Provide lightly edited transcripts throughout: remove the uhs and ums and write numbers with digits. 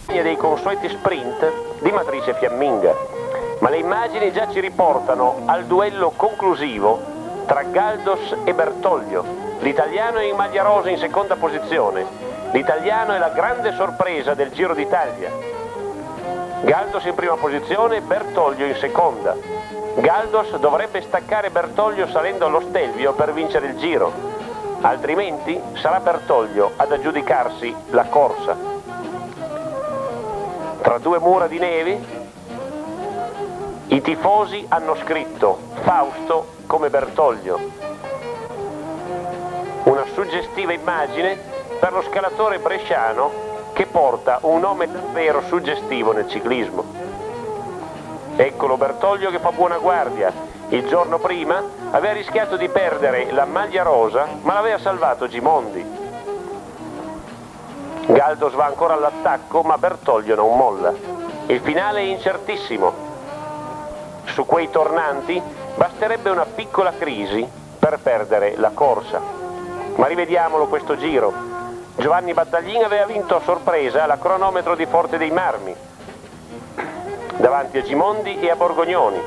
dei consueti sprint di matrice fiamminga, ma le immagini già ci riportano al duello conclusivo tra Galdos e Bertoglio. L'italiano è in maglia rosa in seconda posizione. L'italiano è la grande sorpresa del Giro d'Italia. Galdos in prima posizione, Bertoglio in seconda. Galdos dovrebbe staccare Bertoglio salendo allo Stelvio per vincere il Giro, altrimenti sarà Bertoglio ad aggiudicarsi la corsa. Tra due mura di neve, i tifosi hanno scritto Fausto come Bertoglio. Una suggestiva immagine per lo scalatore bresciano che porta un nome davvero suggestivo nel ciclismo. Eccolo Bertoglio che fa buona guardia. Il giorno prima aveva rischiato di perdere la maglia rosa, ma l'aveva salvato Gimondi. Galdos va ancora all'attacco, ma Bertoglio non molla. Il finale è incertissimo. Su quei tornanti basterebbe una piccola crisi per perdere la corsa. Ma rivediamolo questo Giro. Giovanni Battaglin aveva vinto a sorpresa la cronometro di Forte dei Marmi, davanti a Gimondi e a Borgognoni.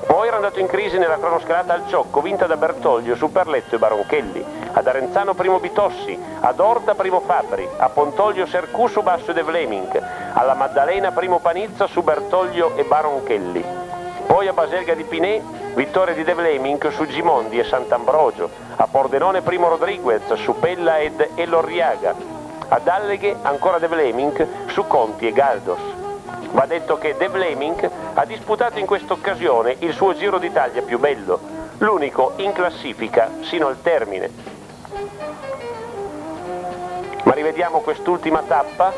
Poi era andato in crisi nella cronoscalata al Ciocco, vinta da Bertoglio su Perletto e Baronchelli, ad Arenzano primo Bitossi, ad Orta primo Fabbri, a Pontoglio Sercù su Basso De Vleming, alla Maddalena primo Panizza su Bertoglio e Baronchelli. Poi a Baselga di Pinè, vittoria di De Vleming su Gimondi e Sant'Ambrogio, a Pordenone primo Rodriguez su Pella ed Elorriaga, ad Alleghe ancora De Vleming su Conti e Galdos. Va detto che De Vleming ha disputato in questa occasione il suo Giro d'Italia più bello, l'unico in classifica sino al termine. Ma rivediamo quest'ultima tappa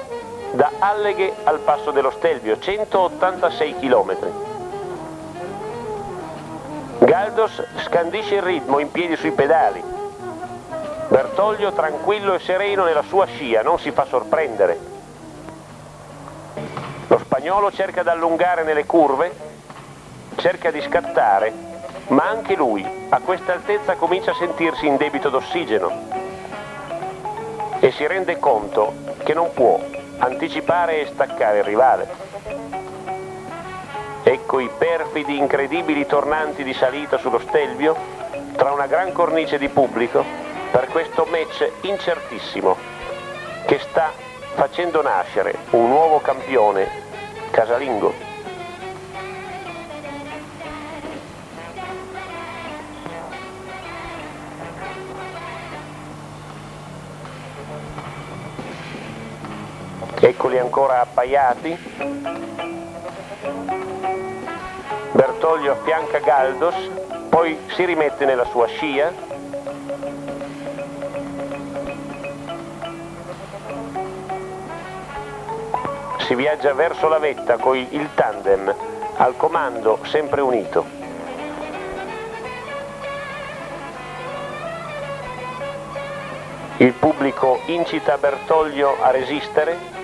da Alleghe al Passo dello Stelvio, 186 km. Galdos scandisce il ritmo in piedi sui pedali. Bertoglio tranquillo e sereno nella sua scia, non si fa sorprendere. Lo spagnolo cerca di allungare nelle curve, cerca di scattare, ma anche lui a questa altezza comincia a sentirsi in debito d'ossigeno e si rende conto che non può anticipare e staccare il rivale. Ecco i perfidi, incredibili tornanti di salita sullo Stelvio, tra una gran cornice di pubblico, per questo match incertissimo che sta facendo nascere un nuovo campione casalingo. Eccoli ancora appaiati. Bertoglio affianca Galdos, poi si rimette nella sua scia. Si viaggia verso la vetta con il tandem al comando sempre unito. Il pubblico incita Bertoglio a resistere.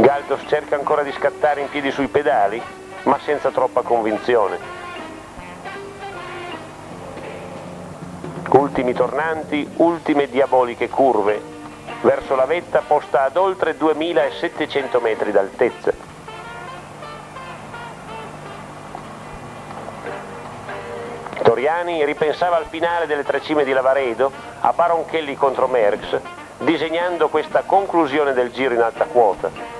Galdos cerca ancora di scattare in piedi sui pedali, ma senza troppa convinzione. Ultimi tornanti, ultime diaboliche curve, verso la vetta posta ad oltre 2700 metri d'altezza. Toriani ripensava al finale delle tre cime di Lavaredo, a Baronchelli contro Merckx, disegnando questa conclusione del Giro in alta quota.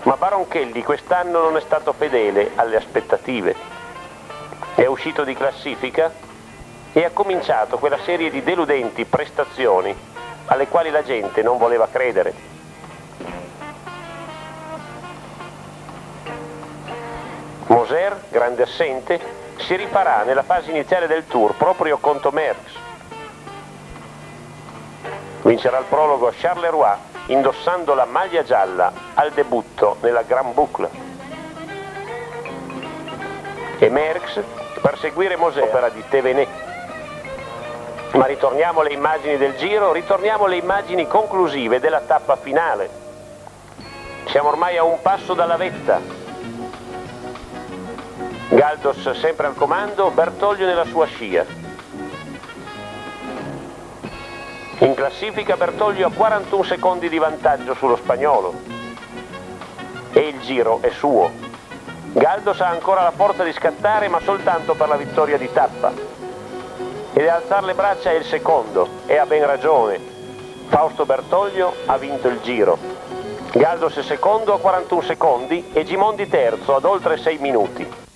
Ma Baronchelli quest'anno non è stato fedele alle aspettative. È uscito di classifica e ha cominciato quella serie di deludenti prestazioni alle quali la gente non voleva credere. Moser, grande assente, si rifarà nella fase iniziale del Tour proprio contro Merckx. Vincerà il prologo a Charleroi indossando la maglia gialla al debutto nella Grand Boucle. E Merckx per seguire Moser opera di Thévenet. Ma ritorniamo alle immagini del Giro, ritorniamo alle immagini conclusive della tappa finale. Siamo ormai a un passo dalla vetta. Galdos sempre al comando, Bertoglio nella sua scia. In classifica Bertoglio ha 41 secondi di vantaggio sullo spagnolo e il giro è suo. Galdos ha ancora la forza di scattare, ma soltanto per la vittoria di tappa. E alzare le braccia è il secondo, e ha ben ragione. Fausto Bertoglio ha vinto il giro. Galdos è secondo a 41 secondi e Gimondi terzo ad oltre 6 minuti.